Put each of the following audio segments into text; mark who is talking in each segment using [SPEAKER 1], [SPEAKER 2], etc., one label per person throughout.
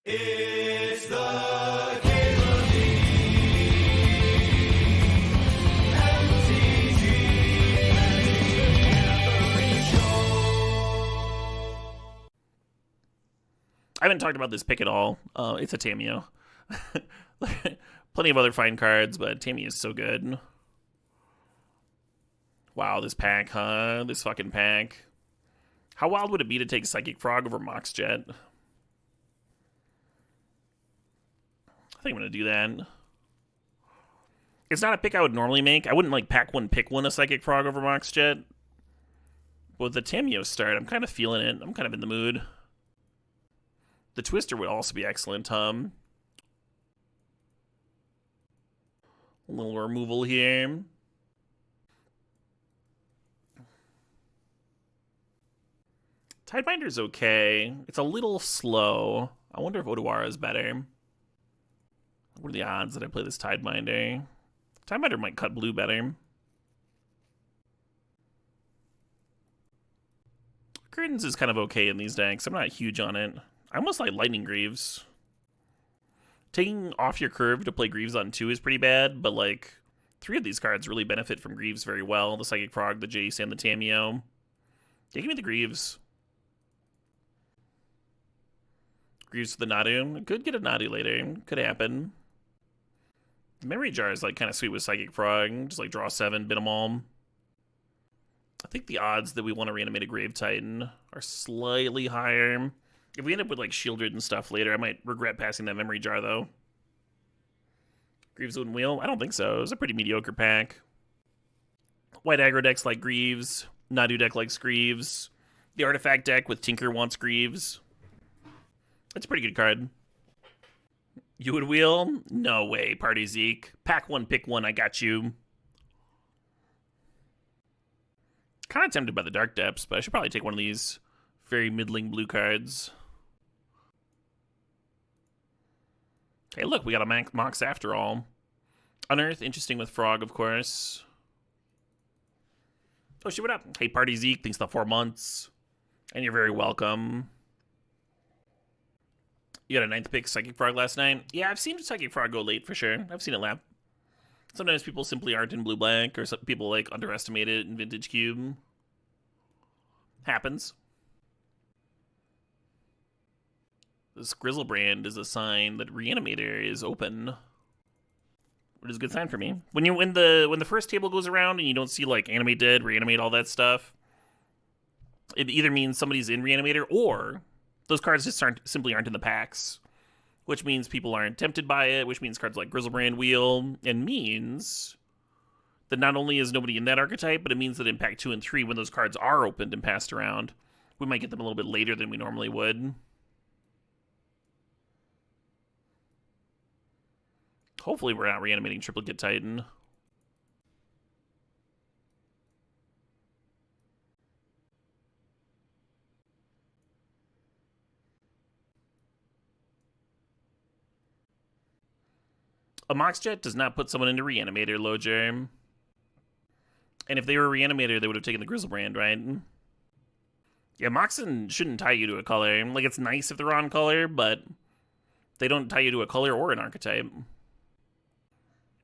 [SPEAKER 1] It's the Cable
[SPEAKER 2] I haven't talked about this pick at all. It's a Tamiyo. Plenty of other fine cards, but Tamiyo is so good. Wow, this pack, huh? This fucking pack. How wild would it be to take Psychic Frog over Mox Jet? I think I'm going to do that. It's not a pick I would normally make. I wouldn't like pack one, pick one, a Psychic Frog over Mox Jet. But with the Tamiyo start, I'm kind of feeling it. I'm kind of in the mood. The Twister would also be excellent, A little removal here. Tidebinder's okay. It's a little slow. I wonder if Odawara is better. What are the odds that I play this Tidebinder? Tidebinder might cut blue better. Curtains is kind of okay in these decks. I'm not huge on it. I almost like Lightning Greaves. Taking off your curve to play Greaves on 2 is pretty bad, but like 3 of these cards really benefit from Greaves very well. The Psychic Frog, the Jace, and the Tamiyo. Yeah, give me the Greaves. Greaves for the Nadu. Could get a Nadu later. Could happen. The Memory Jar is like kind of sweet with Psychic Frog. Just like draw 7, bid them all. I think the odds that we want to reanimate a Grave Titan are slightly higher. If we end up with like Shieldred and stuff later, I might regret passing that Memory Jar though. Greaves wouldn't wheel? I don't think so. It was a pretty mediocre pack. White aggro decks like Greaves. Nadu deck likes Greaves. The Artifact deck with Tinker wants Greaves. That's a pretty good card. You would wheel? No way, Party Zeke. Pack one, pick one, I got you. Kind of tempted by the Dark Depths, but I should probably take one of these very middling blue cards. Hey, look, we got a Mox after all. Unearth, interesting with Frog, of course. Oh, shit, what up? Hey, Party Zeke, thanks for the 4 months. And you're very welcome. You got a 9th pick Psychic Frog last night? Yeah, I've seen Psychic Frog go late for sure. I've seen it lap. Sometimes people simply aren't in blue-black, or some people like underestimate it in Vintage Cube. Happens. This Grizzlebrand is a sign that Reanimator is open. Which is a good sign for me. When the first table goes around and you don't see like Animate Dead, Reanimate, all that stuff, it either means somebody's in Reanimator or those cards just simply aren't in the packs. Which means people aren't tempted by it, which means cards like Grizzlebrand wheel, and means that not only is nobody in that archetype, but it means that in pack 2 and 3, when those cards are opened and passed around, we might get them a little bit later than we normally would. Hopefully we're not reanimating Triplicate Titan. A Mox Jet does not put someone into Reanimator, Loger. And if they were a Reanimator, they would have taken the Grizzlebrand, right? Yeah, Moxen shouldn't tie you to a color. Like, it's nice if they're on color, but they don't tie you to a color or an archetype.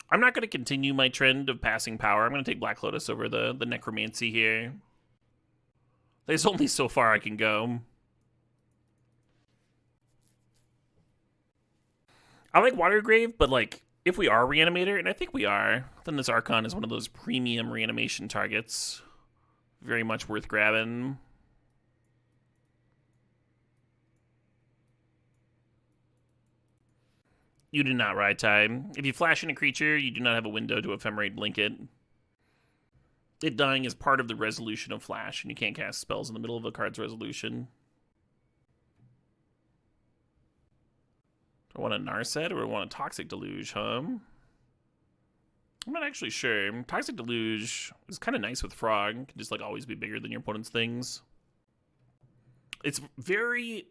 [SPEAKER 2] I'm not going to continue my trend of passing power. I'm going to take Black Lotus over the Necromancy here. There's only so far I can go. I like Watergrave, but like, if we are Reanimator, and I think we are, then this Archon is one of those premium reanimation targets. Very much worth grabbing. You do not ride time. If you flash in a creature, you do not have a window to Ephemerate Blanket. It dying is part of the resolution of Flash, and you can't cast spells in the middle of a card's resolution. Do I want a Narset or do I want a Toxic Deluge, huh? I'm not actually sure. Toxic Deluge is kind of nice with Frog. It can just like always be bigger than your opponent's things. It's very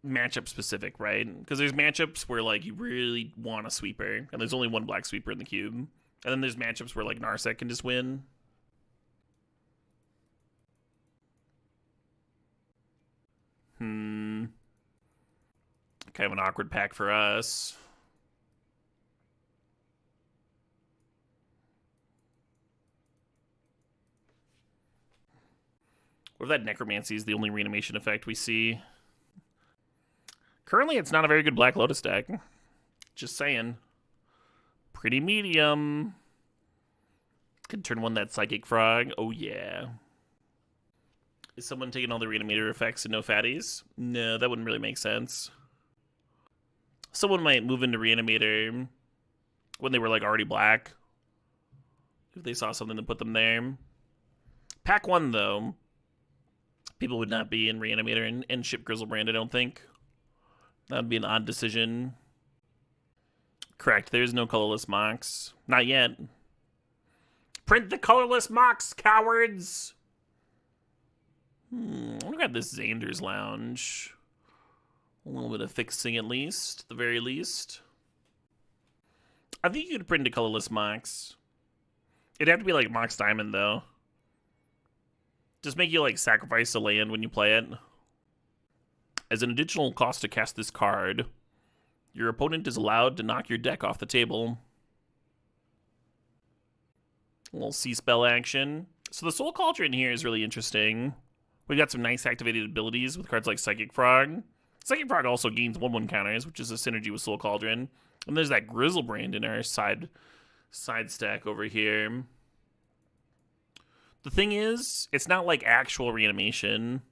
[SPEAKER 2] matchup specific, right? Because there's matchups where like you really want a sweeper, and there's only one black sweeper in the cube. And then there's matchups where like Narset can just win. Kind of an awkward pack for us. What if that Necromancy is the only reanimation effect we see? Currently, it's not a very good Black Lotus deck. Just saying. Pretty medium. Could turn one that Psychic Frog. Oh, yeah. Is someone taking all the reanimator effects and no fatties? No, that wouldn't really make sense. Someone might move into reanimator when they were like already black. If they saw something to put them there. Pack 1, though. People would not be in reanimator and ship Grizzlebrand, I don't think. That would be an odd decision. Correct, there's no colorless Mox. Not yet. Print the colorless Mox, cowards! I'm gonna grab this Xander's Lounge. A little bit of fixing at least, at the very least. I think you could print a colorless Mox. It'd have to be like Mox Diamond, though. Just make you like sacrifice a land when you play it. As an additional cost to cast this card, your opponent is allowed to knock your deck off the table. A little sea spell action. So the Soul Cauldron here is really interesting. We've got some nice activated abilities with cards like Psychic Frog. Psychic Frog also gains 1/1 counters, which is a synergy with Soul Cauldron. And there's that Grizzlebrand in our side stack over here. The thing is, it's not like actual reanimation.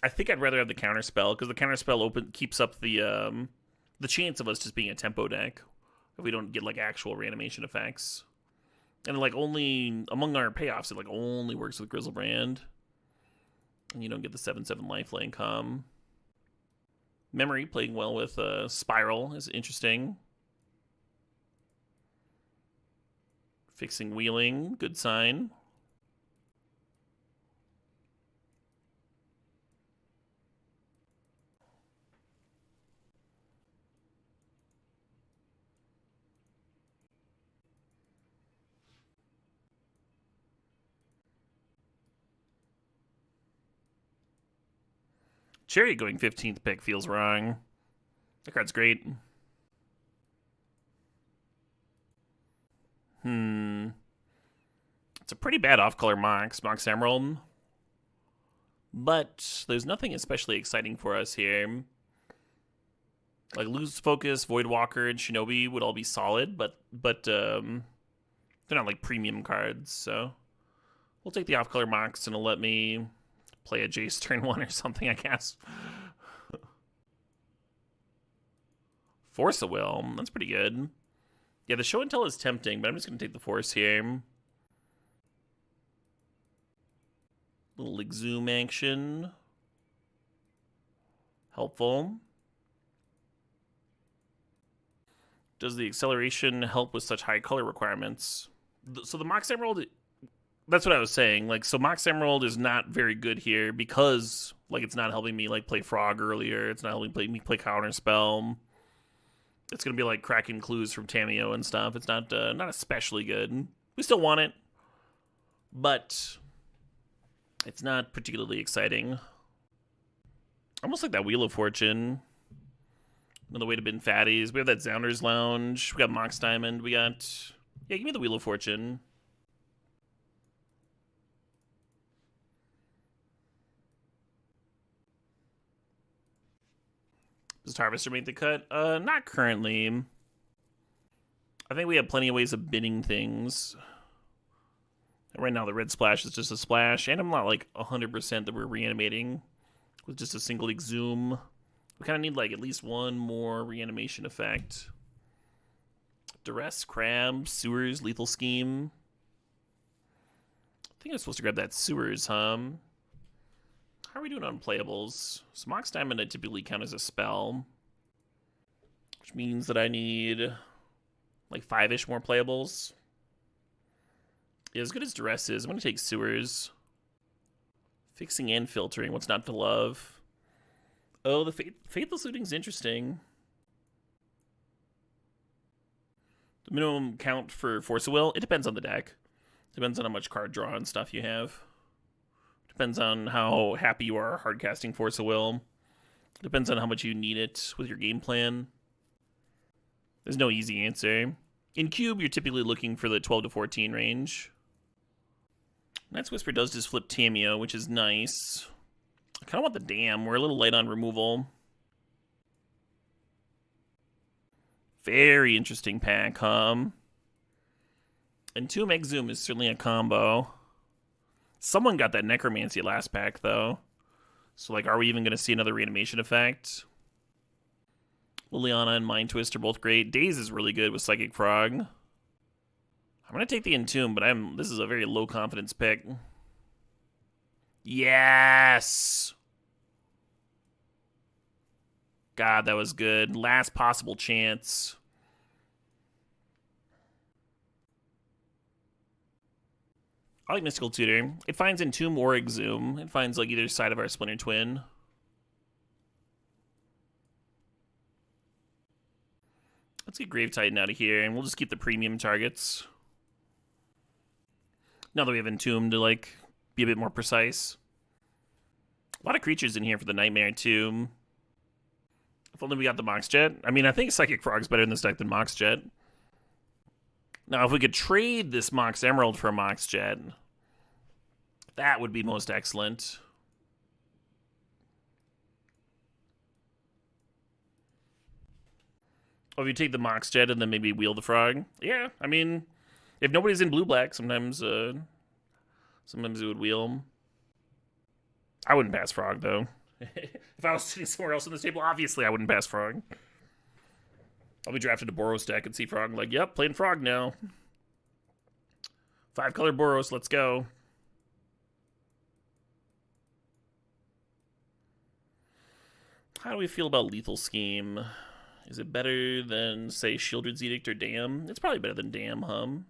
[SPEAKER 2] I think I'd rather have the counterspell, because the counterspell keeps up the chance of us just being a tempo deck if we don't get like actual reanimation effects. And like only among our payoffs, it like only works with Grizzlebrand. And you don't get the 7/7 lifeline come. Memory playing well with Spiral is interesting. Fixing Wheeling, good sign. Cherry going 15th pick feels wrong. That card's great. It's a pretty bad off-color Mox Emerald. But there's nothing especially exciting for us here. Like Lose Focus, Voidwalker, and Shinobi would all be solid, but they're not like premium cards, so we'll take the off-color Mox and it'll let me play a Jace turn 1 or something, I guess. Force of Will, that's pretty good. Yeah, the Show and Tell is tempting, but I'm just going to take the Force here. Little Exhume action. Helpful. Does the acceleration help with such high color requirements? So the Mox Emerald, that's what I was saying. Like, so Mox Emerald is not very good here because, like, it's not helping me like play Frog earlier. It's not helping me play Counterspell. It's gonna be like cracking clues from Tameo and stuff. It's not especially good. We still want it, but it's not particularly exciting. Almost like that Wheel of Fortune. Another way to bin fatties. We have that Zounder's Lounge. We got Mox Diamond. We got... Yeah, give me the Wheel of Fortune. Does Harvester make the cut? Not currently. I think we have plenty of ways of bidding things. Right now, the red splash is just a splash, and I'm not like 100% that we're reanimating with just a single Exhume. We kind of need like at least one more reanimation effect. Duress, Crab, Sewers, Lethal Scheme. I think I'm supposed to grab that Sewers, huh? How are we doing on playables? So Mox Diamond I typically count as a spell, which means that I need like 5-ish more playables. Yeah, as good as Duress is, I'm going to take Sewers. Fixing and filtering, what's not to love? Oh, the Faithless Looting's interesting. The minimum count for Force of Will, it depends on the deck. Depends on how much card draw and stuff you have. Depends on how happy you are hard casting Force of Will. Depends on how much you need it with your game plan. There's no easy answer. In Cube, you're typically looking for the 12 to 14 range. Night's Whisper does just flip Tameo, which is nice. I kind of want the Dam. We're a little light on removal. Very interesting pack, Entomb Exhume is certainly a combo. Someone got that Necromancy last pack, though. So, like, are we even going to see another reanimation effect? Liliana and Mind Twist are both great. Daze is really good with Psychic Frog. I'm going to take the Entomb, but this is a very low confidence pick. Yes! God, that was good. Last possible chance. I like Mystical Tutor. It finds Entomb or Exhume. It finds like either side of our Splinter Twin. Let's get Grave Titan out of here, and we'll just keep the premium targets. Now that we have Entomb to like be a bit more precise. A lot of creatures in here for the Nightmare too. If only we got the Mox Jet. I mean, I think Psychic Frog's better in this deck than Mox Jet. Now, if we could trade this Mox Emerald for a Mox Jet, that would be most excellent. Or if you take the Mox Jet and then maybe wheel the Frog. Yeah, I mean, if nobody's in blue-black, sometimes it would wheel them. I wouldn't pass Frog, though. If I was sitting somewhere else in this table, obviously I wouldn't pass Frog. I'll be drafted to Boros deck and see Frog like, yep, playing Frog now. 5-color Boros, let's go. How do we feel about Lethal Scheme? Is it better than, say, Shieldred's Edict or Dam? It's probably better than Dam,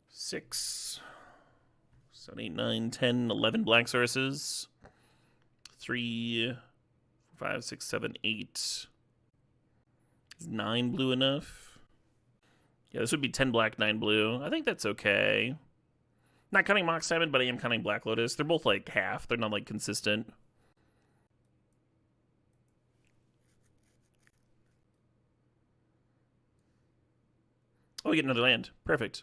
[SPEAKER 2] Six, 7, 8, 9, 10, 11 black sources. 3, 5, 6, 7, 8. Is 9 blue enough? Yeah, this would be 10 black, 9 blue. I think that's okay. Not counting Mox Diamond, but I am counting Black Lotus. They're both like half. They're not like consistent. Oh, we get another land. Perfect.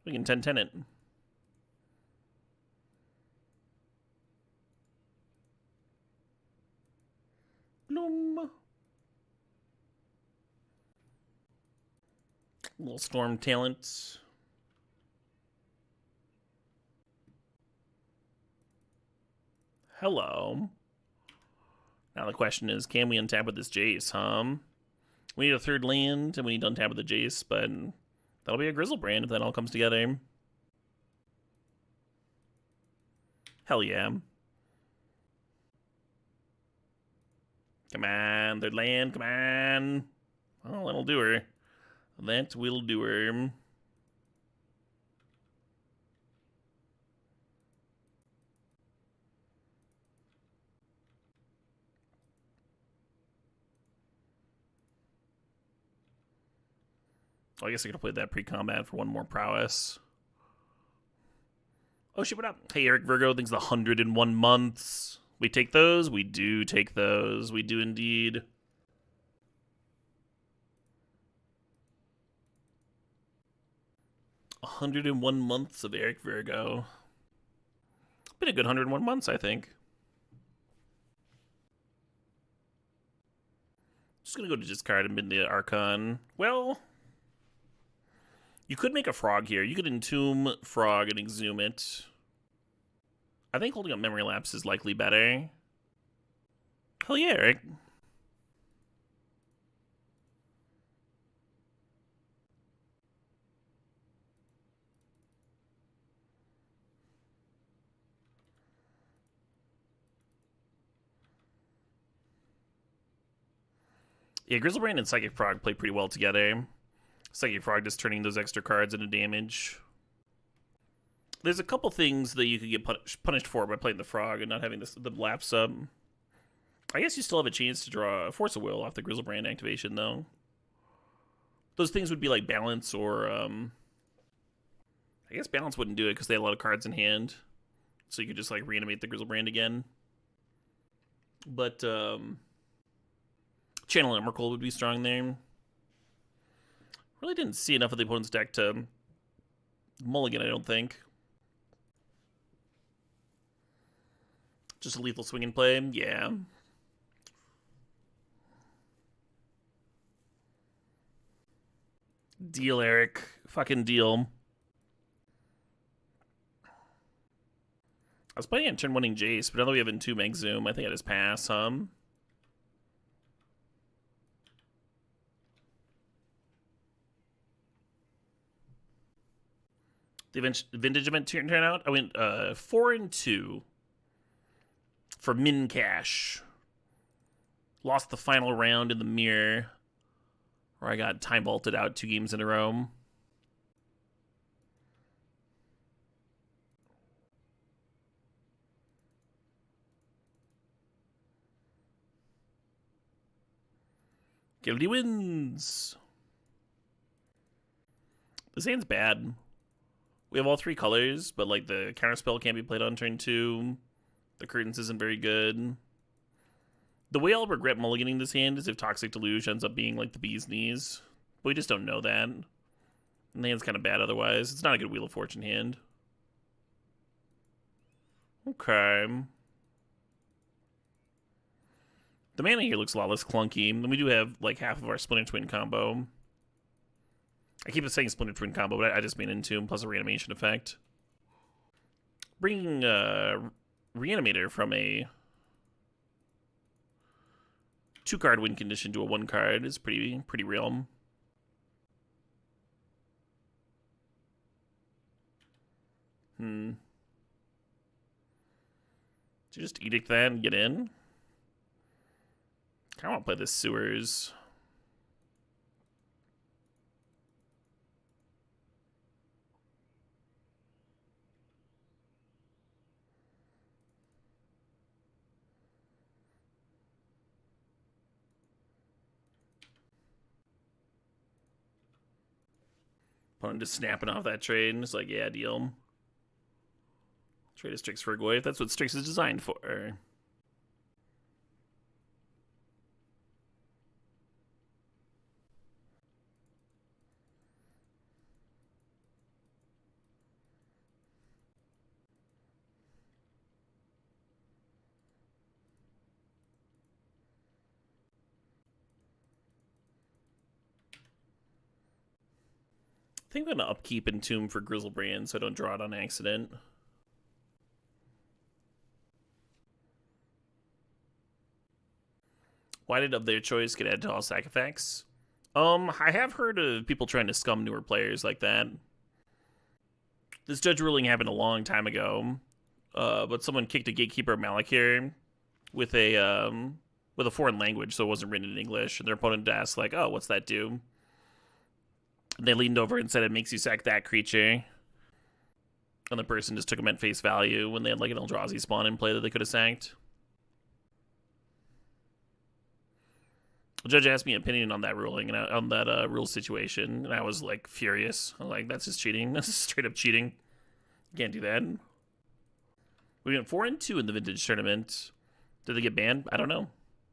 [SPEAKER 2] We can 10-10 it. Bloom. Little Storm Talent. Hello. Now the question is, can we untap with this Jace, We need a third land, and we need to untap with the Jace, but that'll be a Grizzlebrand if that all comes together. Hell yeah. Come on, third land, come on. Well, that'll do her. That will do her. Oh, I guess I could have played that pre-combat for one more prowess. Oh shit, what up? Hey, Eric Virgo thinks the 101 months. We take those? We do take those. We do indeed. "101 months of Eric Virgo." Been a good 101 months, I think. Just gonna go to discard and bid the Archon. Well, you could make a Frog here. You could Entomb Frog and Exhume it. I think holding up Memory Lapse is likely better. Hell yeah, Eric. Yeah, Grizzlebrand and Psychic Frog play pretty well together. Psychic Frog just turning those extra cards into damage. There's a couple things that you could get punished for by playing the Frog and not having the lapse up. I guess you still have a chance to draw a Force of Will off the Grizzlebrand activation, though. Those things would be like Balance or, I guess Balance wouldn't do it because they had a lot of cards in hand. So you could just, like, reanimate the Grizzlebrand again. But, Channel Emrakul would be strong there. Really didn't see enough of the opponent's deck to mulligan, I don't think. Just a lethal swing and play? Yeah. Deal, Eric. Fucking deal. I was planning on turn one-ing Jace, but now that we have in 2 Meg Zoom, I think I just pass, The Vintage event turn out? I went 4-2 for min cash. Lost the final round in the mirror, where I got time vaulted out 2 games in a row. Guilty wins. This hand's bad. We have all 3 colors, but like the counterspell can't be played on turn 2. The Curtains isn't very good. The way I'll regret mulliganing this hand is if Toxic Deluge ends up being like the bee's knees. But we just don't know that. And the hand's kind of bad otherwise. It's not a good Wheel of Fortune hand. Okay. The mana here looks a lot less clunky. And we do have like half of our Splinter Twin combo. I keep saying Splinter Twin combo, but I just mean Entomb plus a reanimation effect. Bringing Reanimator from a 2-card win condition to a 1-card is pretty real. To just Edict that and get in? I want to play this Sewers. Opponent just snapping off that trade and it's like, yeah, deal. Trade a Strix for a Goyf. That's what Strix is designed for. I think I'm going to upkeep Entomb for Grizzlebrand so I don't draw it on accident. Why did Of Their Choice get added to all sack effects? I have heard of people trying to scum newer players like that. This judge ruling happened a long time ago, but someone kicked a Gatekeeper Malakir with a foreign language, so it wasn't written in English, and their opponent asked, like, oh, what's that do? And they leaned over and said, it makes you sack that creature. And the person just took them at face value when they had, like, an Eldrazi spawn in play that they could have sacked. The judge asked me an opinion on that ruling, and on that rule situation, and I was, like, furious. I was like, that's just cheating. That's just straight up cheating. You can't do that. We went 4-2 in the Vintage tournament. Did they get banned? I don't know.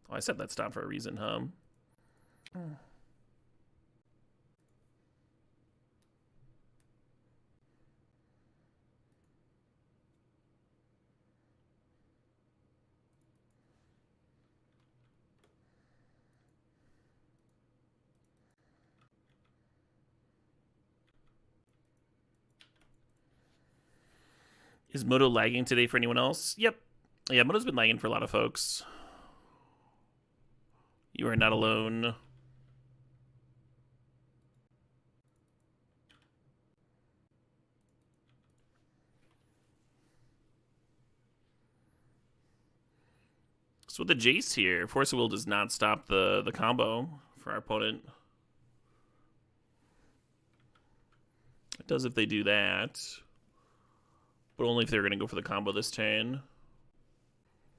[SPEAKER 2] Oh, I set that stop for a reason, huh? Is Moto lagging today for anyone else? Yep. Yeah, Moto's been lagging for a lot of folks. You are not alone. So with the Jace here, Force of Will does not stop the combo for our opponent. It does if they do that. But only if they're going to go for the combo this turn.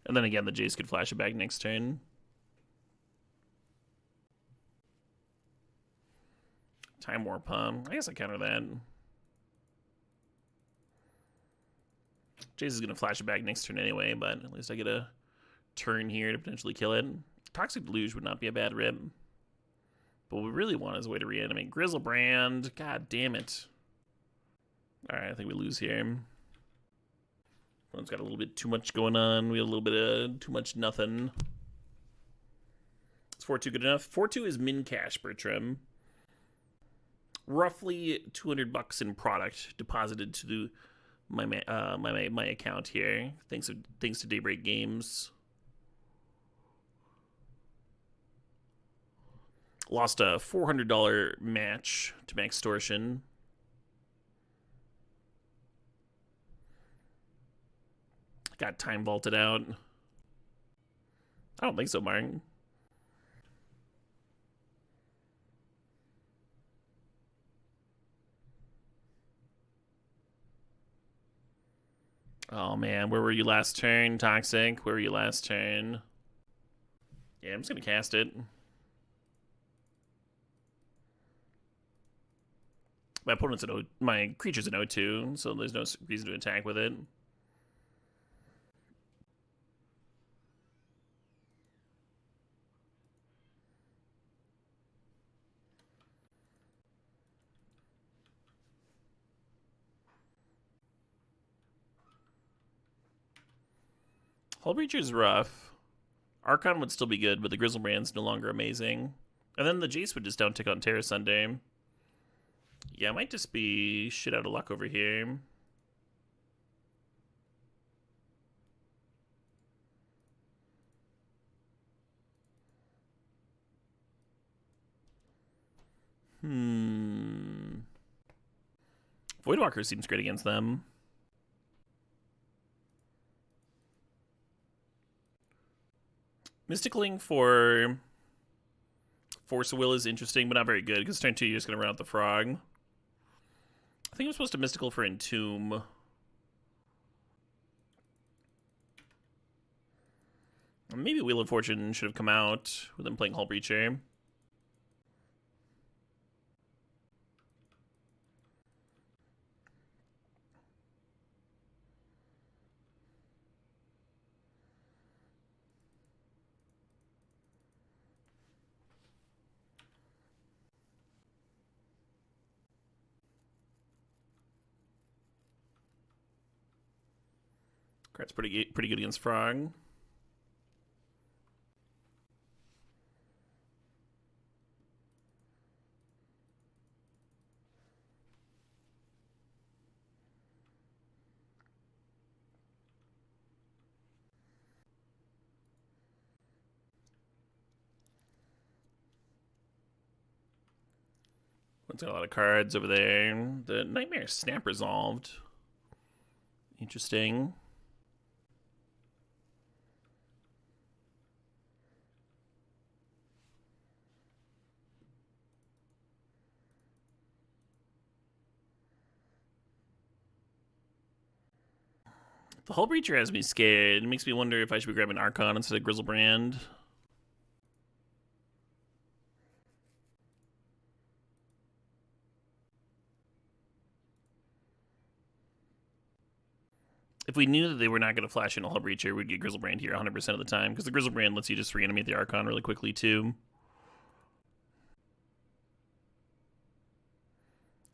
[SPEAKER 2] And then again, the Jace could flash it back next turn. Time Warp, huh? I guess I counter that. Jace is going to flash it back next turn anyway, but at least I get a turn here to potentially kill it. Toxic Deluge would not be a bad rip. But what we really want is a way to reanimate Grizzlebrand. God damn it. Alright, I think we lose here. One's got a little bit too much going on. We have a little bit of too much nothing. Is 4-2 good enough? 4-2 is min cash, Bertram. Roughly $200 in product deposited to my account here. Thanks to Daybreak Games. Lost a $400 match to Maxtortion. Got time vaulted out. I don't think so, Martin. Oh man, where were you last turn, Toxic? Where were you last turn? Yeah, I'm just gonna cast it. My creature's an O2, so there's no reason to attack with it. Hull Breacher's rough. Archon would still be good, but the Grizzlebrand's no longer amazing. And then the Jace would just downtick on Terra Sunday. Yeah, it might just be shit out of luck over here. Voidwalker seems great against them. Mysticaling for Force of Will is interesting, but not very good, because turn 2 you're just going to run out the frog. I think I'm supposed to Mystical for Entomb. Maybe Wheel of Fortune should have come out with them playing Hull Breacher. Card's pretty good against Frog. One's got a lot of cards over there. The Nightmare Snap resolved. Interesting. The Hull Breacher has me scared. It makes me wonder if I should be grabbing Archon instead of Grizzlebrand. If we knew that they were not going to flash in a Hull Breacher, we'd get Grizzlebrand here 100% of the time, because the Grizzlebrand lets you just reanimate the Archon really quickly, too.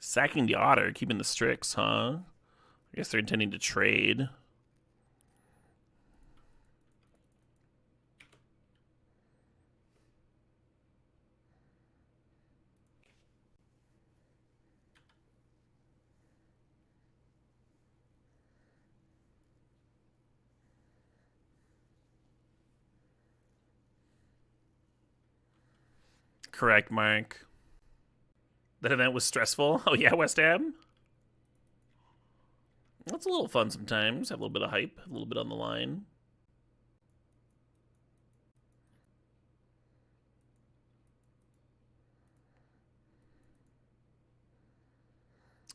[SPEAKER 2] Sacking the Otter, keeping the Strix, huh? I guess they're intending to trade. Correct, Mark. That event was stressful. Oh yeah, West Ham? That's a little fun sometimes. Have a little bit of hype, a little bit on the line.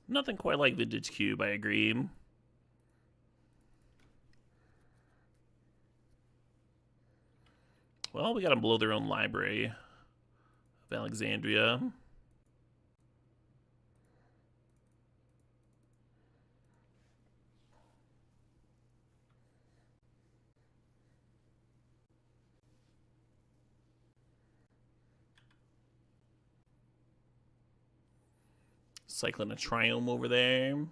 [SPEAKER 2] Nothing quite like Vintage Cube, I agree. Well, we got them below their own library of Alexandria. Cycling a triome over there.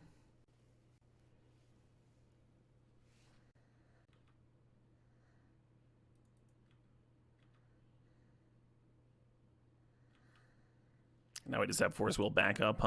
[SPEAKER 2] Now we just have Force Will back up,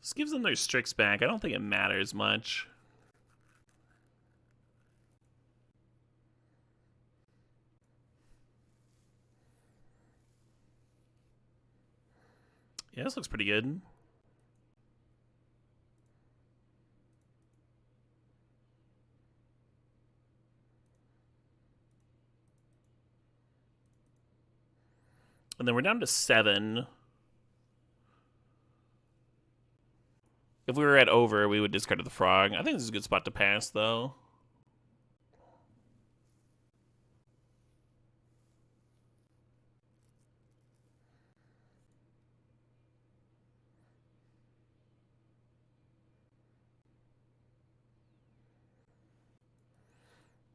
[SPEAKER 2] This gives them their Strix back. I don't think it matters much. Yeah, this looks pretty good. And then we're down to 7. If we were at over, we would discard the frog. I think this is a good spot to pass, though.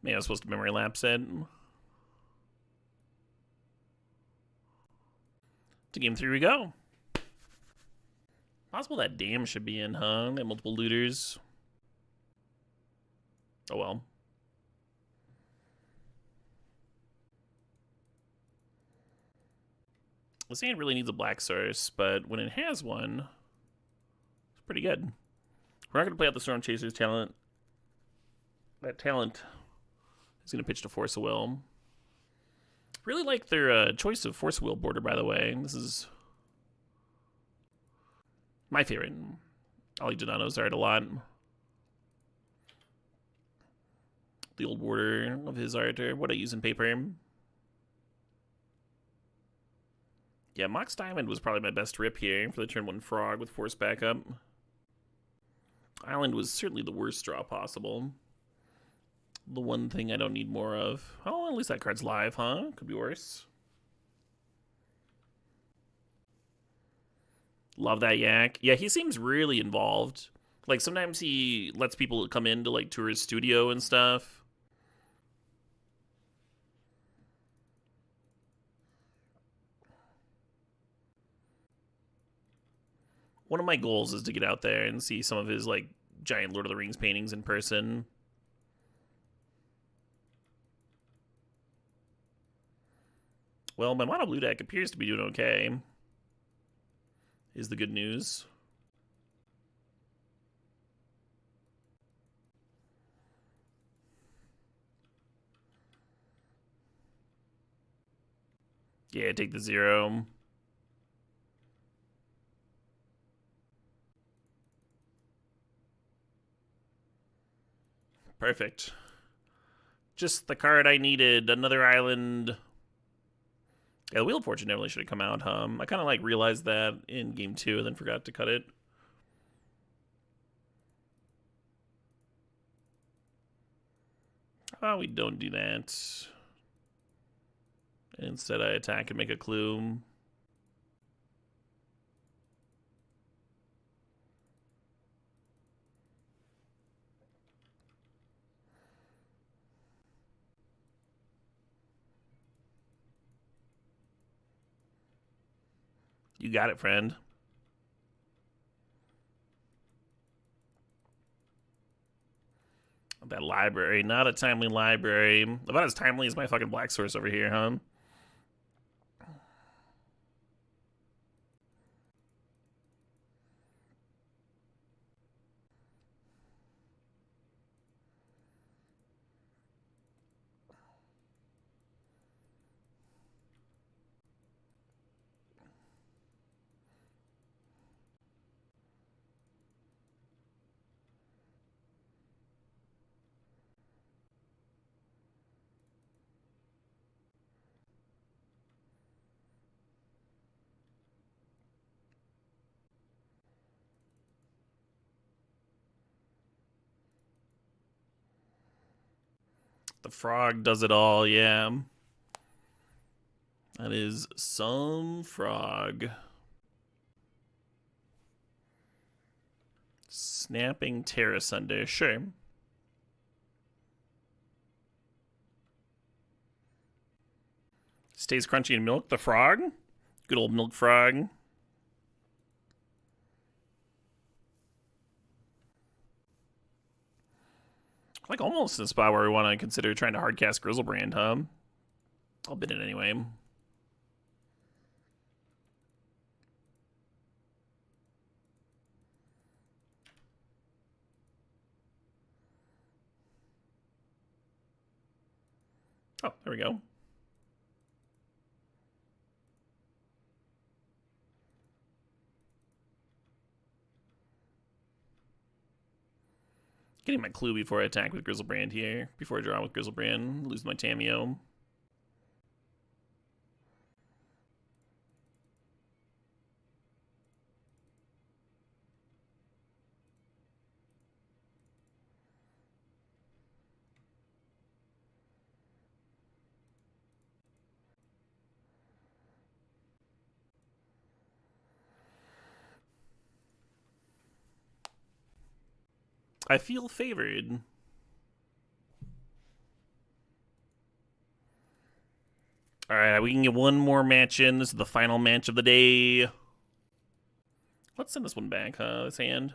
[SPEAKER 2] Maybe I was supposed to memory lapse it. To game 3 we go. Possible that dam should be in, huh? They have multiple looters. Oh well. This hand really needs a black source, but when it has one, it's pretty good. We're not going to play out the Storm Chaser's talent. That talent is going to pitch to Force of Will. Really like their choice of Force of Will border, by the way. This is my favorite. Ollie Donato's art a lot. The old border of his art, or what I use in paper. Yeah, Mox Diamond was probably my best rip here for the turn 1 frog with force backup. Island was certainly the worst draw possible. The one thing I don't need more of. Oh, at least that card's live, huh? Could be worse. Love that yak. Yeah, he seems really involved. Like, sometimes he lets people come in to, like, tour his studio and stuff. One of my goals is to get out there and see some of his, like, giant Lord of the Rings paintings in person. Well, my mono blue deck appears to be doing okay. Is the good news. Yeah, take the 0. Perfect. Just the card I needed. Another island. Yeah, the Wheel of Fortune definitely should have come out, I kind of like realized that in game 2 and then forgot to cut it. Oh, we don't do that. Instead, I attack and make a clue. You got it, friend. That library, not a timely library. About as timely as my fucking black source over here, huh? The frog does it all, yeah. That is some frog. Snapping Terra Sunday, sure. Stays crunchy in milk, the frog. Good old milk frog. Like almost in a spot where we want to consider trying to hardcast Grizzlebrand, huh? I'll bid it anyway. Oh, there we go. Getting my clue before I attack with Grizzlebrand here. Before I draw with Grizzlebrand, lose my Tameo. I feel favored. Alright, we can get one more match in. This is the final match of the day. Let's send this one back, huh? This hand.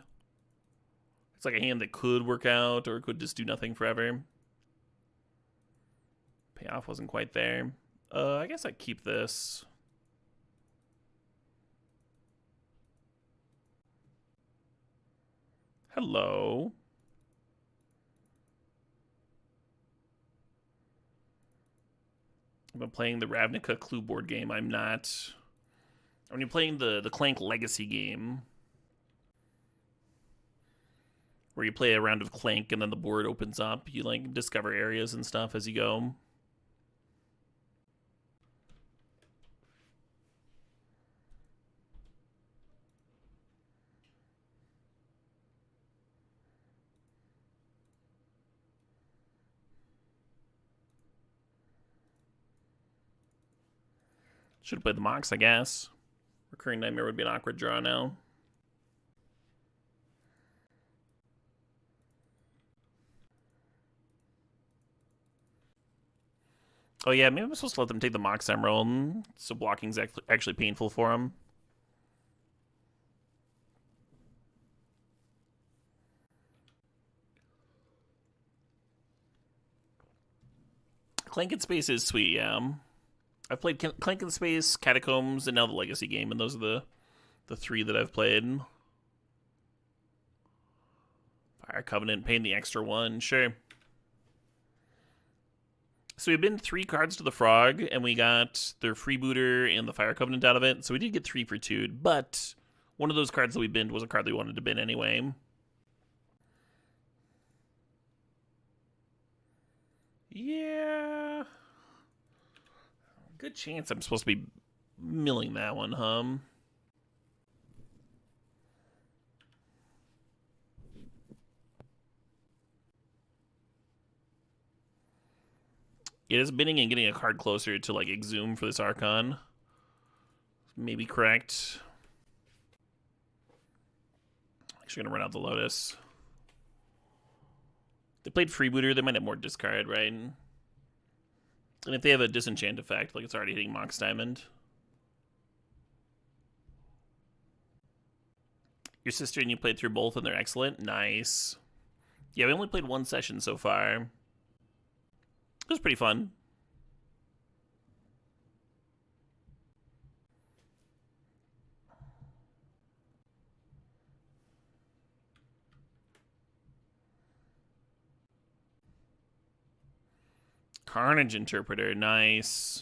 [SPEAKER 2] It's like a hand that could work out or could just do nothing forever. Payoff wasn't quite there. I guess I keep this. Hello. I've been playing the Ravnica Clue board game. I'm not. When you're playing the Clank Legacy game, where you play a round of Clank and then the board opens up, you like discover areas and stuff as you go. Should have played the Mox, I guess. Recurring Nightmare would be an awkward draw now. Oh yeah, maybe I'm supposed to let them take the Mox Emerald, so blocking's actually painful for them. Clank in Space is sweet, yeah. I've played Clank in Space, Catacombs, and now the Legacy game, and those are the three that I've played. Fire Covenant, paying the extra one, sure. So we've been 3 cards to the Frog, and we got their Freebooter and the Fire Covenant out of it, so we did get 3 for 2, but one of those cards that we binned was a card that we wanted to bin anyway. Yeah. Good chance I'm supposed to be milling that one, huh? It is binning and getting a card closer to like Exhume for this Archon. Maybe correct. Actually gonna run out the Lotus. They played Freebooter, they might have more discard, right? And if they have a disenchant effect, like it's already hitting Mox Diamond. Your sister and you played through both and they're excellent. Nice. Yeah, we only played 1 session so far. It was pretty fun. Carnage Interpreter, nice.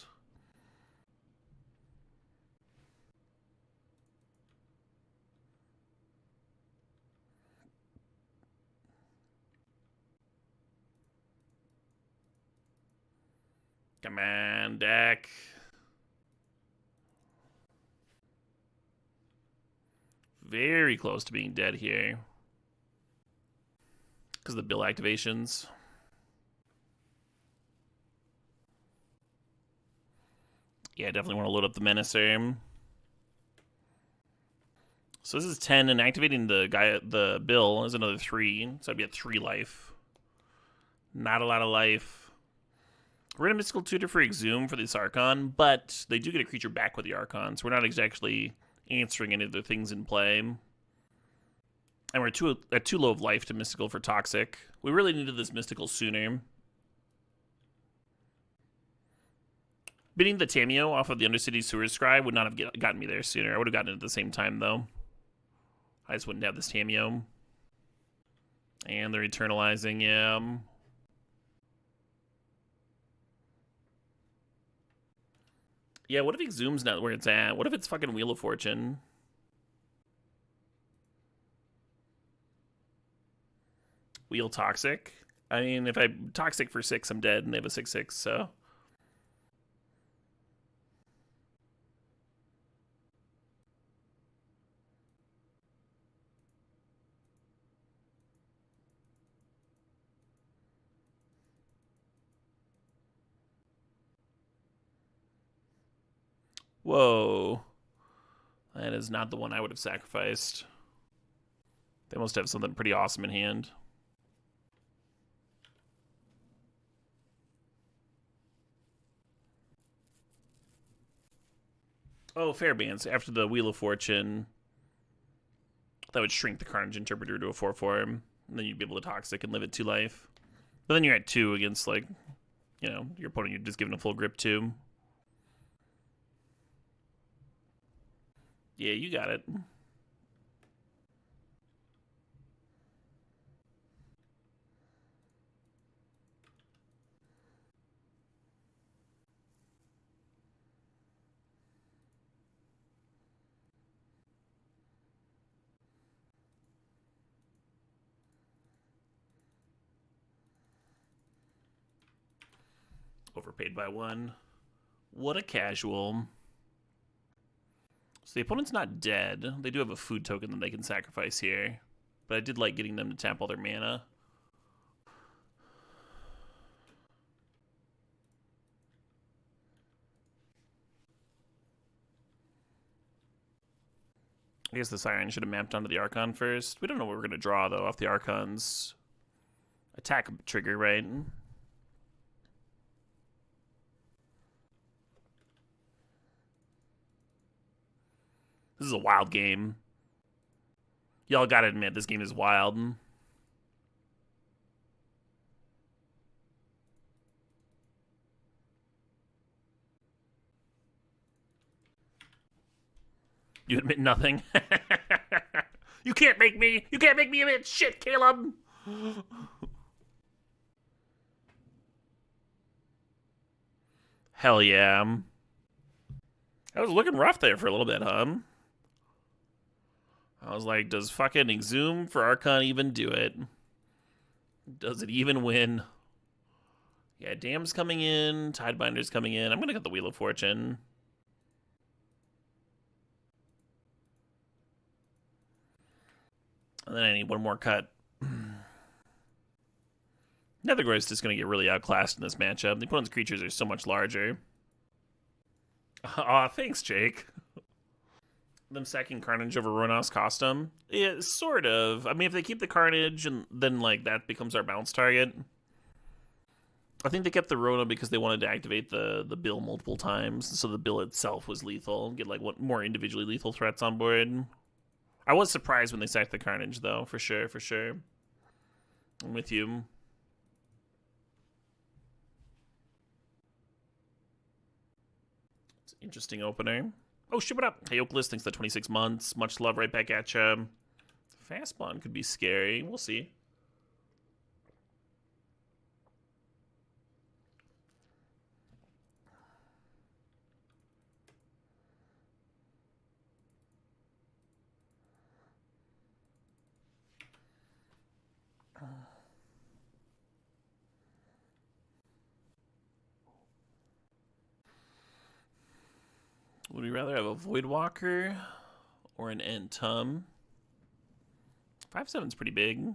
[SPEAKER 2] Come on, deck. Very close to being dead here. Because of the bill activations. Yeah, definitely want to load up the Menacer. So this is 10, and activating the bill is another 3, so I'd be at 3 life. Not a lot of life. We're in a Mystical Tutor for Exhume for this Archon, but they do get a creature back with the Archon, so we're not exactly answering any of the things in play. And we're at too low of life to Mystical for Toxic. We really needed this Mystical sooner. Bidding the Tameo off of the Undercity Sewer Scribe would not have gotten me there sooner. I would have gotten it at the same time, though. I just wouldn't have this Tameo. And they're eternalizing, yeah. Yeah, what if Exhume's not where it's at? What if it's fucking Wheel of Fortune? Wheel Toxic? I mean, if I'm Toxic for 6, I'm dead, and they have a 6/6, so... Whoa. That is not the one I would have sacrificed. They must have something pretty awesome in hand. Oh, Fairbanks. After the Wheel of Fortune, that would shrink the Carnage Interpreter to a 4/4, and then you'd be able to Toxic and live at 2 life. But then you're at 2 against, like, you know, your opponent you're just giving a full grip to. Yeah, you got it. Overpaid by 1. What a casual. So the opponent's not dead. They do have a food token that they can sacrifice here. But I did like getting them to tap all their mana. I guess the Siren should have mapped onto the Archon first. We don't know what we're going to draw, though, off the Archon's attack trigger, right? This is a wild game. Y'all gotta admit, this game is wild. You admit nothing? You can't make me admit shit, Caleb! Hell yeah. That was looking rough there for a little bit, huh? I was like, does fucking Exhume for Archon even do it? Does it even win? Yeah, Dam's coming in, Tidebinder's coming in. I'm gonna get the Wheel of Fortune. And then I need one more cut. Nethergroy's just gonna get really outclassed in this matchup. The opponent's creatures are so much larger. Aw, thanks, Jake. Them sacking Carnage over Ronos cost them? Yeah, sort of. I mean, if they keep the Carnage, and then, like, that becomes our bounce target. I think they kept the Rona because they wanted to activate the bill multiple times, so the bill itself was lethal. Get, like, more individually lethal threats on board. I was surprised when they sacked the Carnage, though, for sure, for sure. I'm with you. It's an interesting opener. Oh, shit, what up? Hey, Oakless, thanks for the 26 months. Much love right back at ya. Fast spawn could be scary. We'll see. Would we rather have a Voidwalker or an Entum? 5/7's pretty big.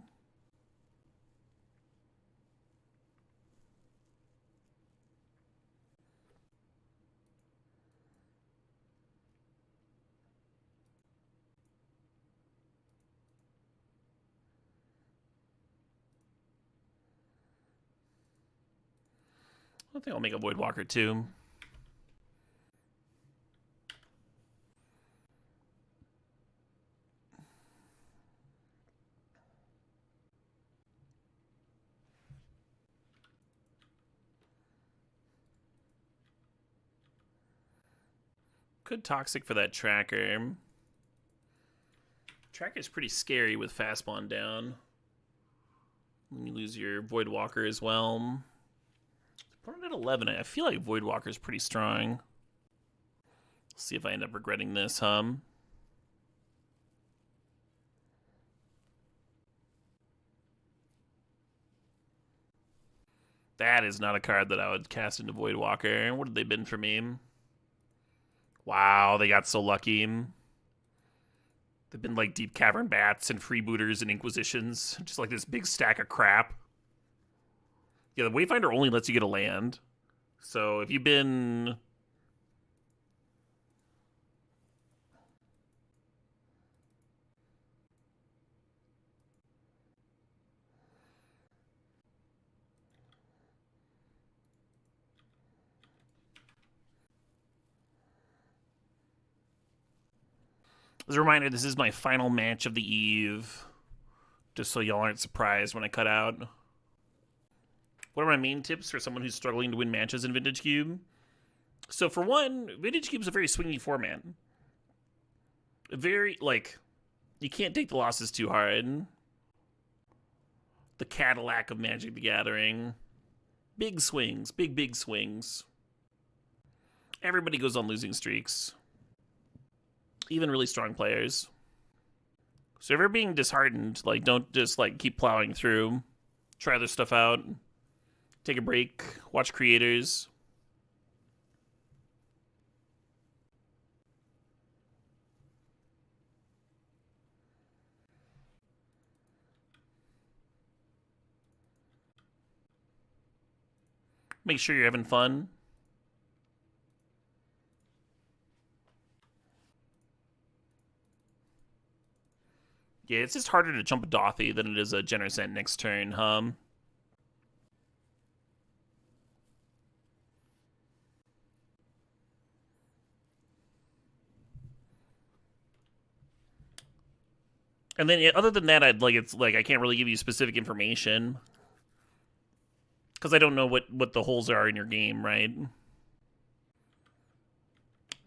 [SPEAKER 2] I think I'll make a Voidwalker too. Good Toxic for that tracker. Tracker's pretty scary with Fastbond down. When you lose your Voidwalker as well. Opponent at 11. I feel like Voidwalker's pretty strong. Let's see if I end up regretting this, That is not a card that I would cast into Voidwalker. What have they been for me? Wow, they got so lucky. They've been like Deep Cavern Bats and Freebooters and Inquisitions. Just like this big stack of crap. Yeah, the Wayfinder only lets you get a land. So if you've been... As a reminder, this is my final match of the eve. Just so y'all aren't surprised when I cut out. What are my main tips for someone who's struggling to win matches in Vintage Cube? So for one, Vintage Cube is a very swingy format. Very, like, you can't take the losses too hard. The Cadillac of Magic the Gathering. Big swings, big swings. Everybody goes on losing streaks. Even really strong players. So if you're being disheartened, like, don't just, like, keep plowing through. Try other stuff out. Take a break. Watch creators. Make sure you're having fun. Yeah, it's just harder to jump a Dothy than it is a Generous Ant next turn, And then, yeah, other than that, it's like I can't really give you specific information because I don't know what the holes are in your game, right?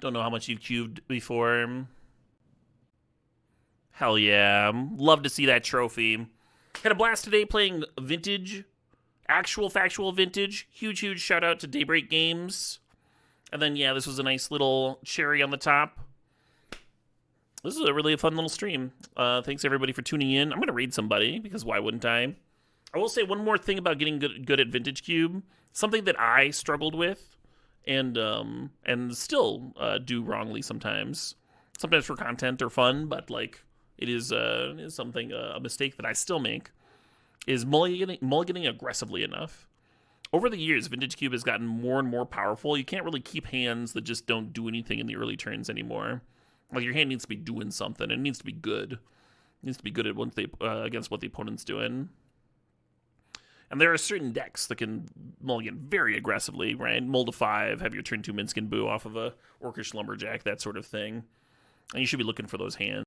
[SPEAKER 2] Don't know how much you've cubed before. Hell yeah. Love to see that trophy. Had a blast today playing Vintage. Actual factual Vintage. Huge shout out to Daybreak Games. And then, yeah, this was a nice little cherry on the top. This is a really fun little stream. Thanks, everybody, for tuning in. I'm going to raid somebody, because why wouldn't I? I will say one more thing about getting good at Vintage Cube. Something that I struggled with and still do wrongly sometimes. Sometimes for content or fun, but, like, it is something, a mistake that I still make, is mulliganing aggressively enough. Over the years, Vintage Cube has gotten more and more powerful. You can't really keep hands that just don't do anything in the early turns anymore. Like, your hand needs to be doing something. It needs to be good. It needs to be good at against what the opponent's doing. And there are certain decks that can mulligan very aggressively, right? Mold a 5, have your turn 2 Minskin Boo off of a Orcish Lumberjack, that sort of thing. And you should be looking for those hands.